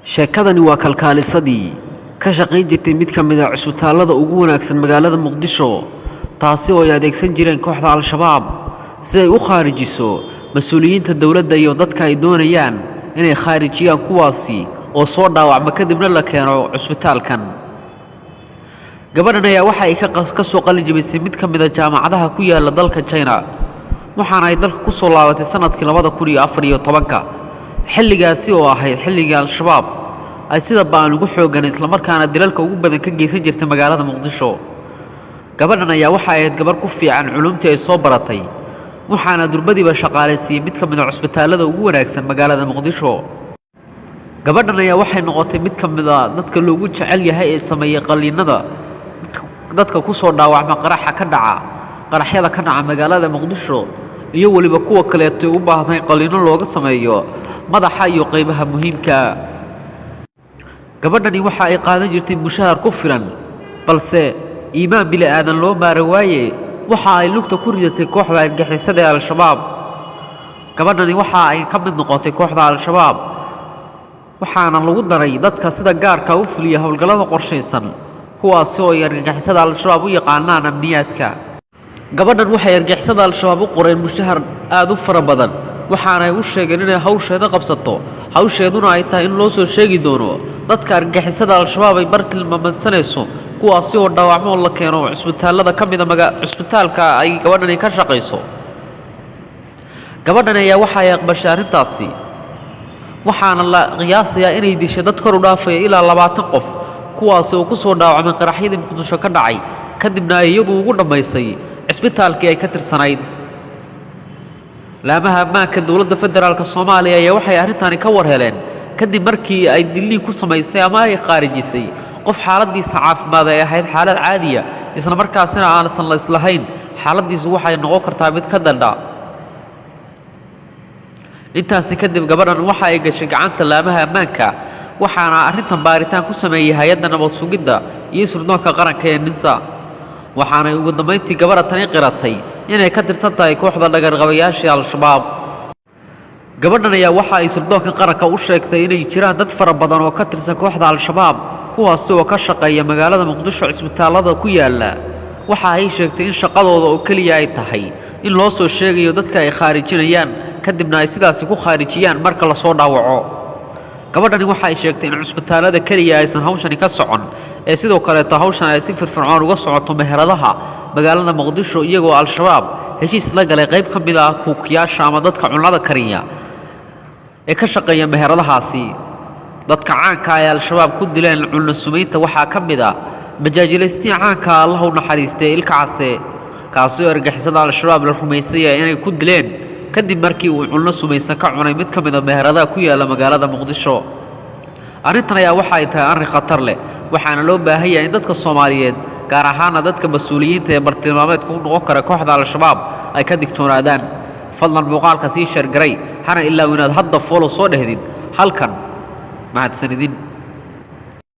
sheekadani waa kalkaalisadii ka shaqayn jirtay mid ka mid ah cusbitaalada ugu wanaagsan magaalada Muqdisho taasi oo ay adeegsan jireen kooxda Al-Shabaab si ay u khaarijiso mas'uuliyiinta dawladda iyo dadka ay doonayaan inay khaarijiyaan kuwaasi oo soo dhaawacma kadibna la keeno cusbitaalkan. gabadhan ayaa waxa ay ka soo qalin jabisay mid ka mid ah jaamacadaha ku yaala dalka China waxaana ay dalka ku soo laabatay sanadkii 2014 xilligaasi oo ahayd xilliga Al-Shabaab ay sida baan ugu xoogan isla markaana dilalka ugu badan ka geysan jirtay magaalada Muqdisho. gabadhan ayaa waxa ay gabar ku fiican culumtii ay soo baratay waxaana durbadiiba shaqaaleysay mid ka mid ah cusbitaalada ugu wanaagsan magaalada Muqdisho. gabadhan ayaa waxay noqotay mid ka mid ah dadka loogu jecel yahay ee sameeyay qaliinada dadka ku soo dhaawacma qaraxyada ka dhaca magaalada Muqdisho iyo waliba kuwa kale ee u baahnay qaliino looga sameeyo madaxa iyo qaybaha muhiimka. gabadhani waxa ay qaadan jirtay mushahar ku filan balse iimaan bila aadan loo maaray waaye waxa ay lugta ku ridatay kooxda argagixisada Al-Shabaab. gabadhani waxa ay ka mid noqotay kooxda Al-Shabaab waxaana lagu daray dadka sida gaarka u fuliya hawlgallada qorsheysan kuwaas oo argagixisada Al-Shabaab u yaqaanaan amniyaadka. gabadhan waxay argagixisada Al-Shabaab u qoreen mushahar aad u fara badan waxaana ay u sheegeen inay hawsheeda qabsato hawsheeduna ay tahay in loo soo sheegi doono dadka argagixisada Al-Shabaab ay bartilmaameedsanayso kuwaasi oo dhaawacmo la keeno cusbitaalada ka mid ah cusbitaalka ay gabadhani ka shaqeyso. gabadhan ayaa waxa ay aqbashay arrintaasi waxaana la qiyaasayaa inay dishay dad kor u dhaafaya ilaa 20 qof kuwaasi oo ku soo dhaawacmay qaraxyadii Muqdisho ka dhacay kadibna ay iyadu ugu dhamaysay cusbitaalkii ay ka tirsanayd. laamaha ammaanka dowladda federaalka Soomaaliya ayaa waxay arrintani ka war heleen kadib markii ay dilli ku samaysay ama ay khaarijisay qof xaaladiisa caafimaad ay ahayd xaalad caadi ah isla markaasina aansan la islahayn xaaladiisu waxay noqon kartaa mid ka daldha. intaasi kadib gabadhan waxa ay gashay gacanta laamaha ammaanka waxaana arrintan baaritaan ku sameeyay hay'adda nabad sugidda iyo sirdoonka qaranka ee NISA waxaana ugu dambeyntii gabadha tani qiratay inay ka tirsan tahay kooxda dhagarqabayaasha Al-Shabaab. gabadhan ayaa waxa ay sirdoonka qaranka u sheegtay inay jiraan dad fara badan oo ka tirsan kooxda Al-Shabaab kuwaas oo ka shaqeeya magaalada Muqdisho cusbitaalada ku yaala waxa ay sheegtay in shaqadooda oo kaliya ay tahay in loo soo sheegayo dadka ay khaarijinayaan kadibna ay sidaas ku khaarijiyaan marka la soo dhaawaco. gabadhani waxa ay sheegtay in cusbitaalada kaliya aysan hawshani ka socon ee sidoo kale hawshan ay si firfircoon uga socoto meheradaha magaalada Muqdisho iyagoo Al-Shabaab heshiis la galay qayb ka mid ah kuukiyaasha ama dadka cunada kariya ee ka shaqeeya meheradahaasi. dadka caanka ah ee Al-Shabaab ku dileen cunno sumeynta waxaa ka mid ah majaajilaystii caanka Allah u naxariistay Ilka Case kaasoo argagixisada Al-Shabaab la rumaysay inay ku dileen kadib markii uu cunno sumeysan ka cunay mid ka mid ah meheradaha ku yaala magaalada Muqdisho. arrintan ayaa waxa ay tahay arrin khatar leh waxaana loo baahan yahay in dadka Soomaaliyeed gaar ahaan dadka mas'uuliyiinta ee bartilmaameedka u noqon kara kooxda Al-Shabaab ay ka digtoonaadaan. fadlan muuqaalka sii share garay hana ilaa inaad hadda follow soo dhahdid halkan mahadsanidin.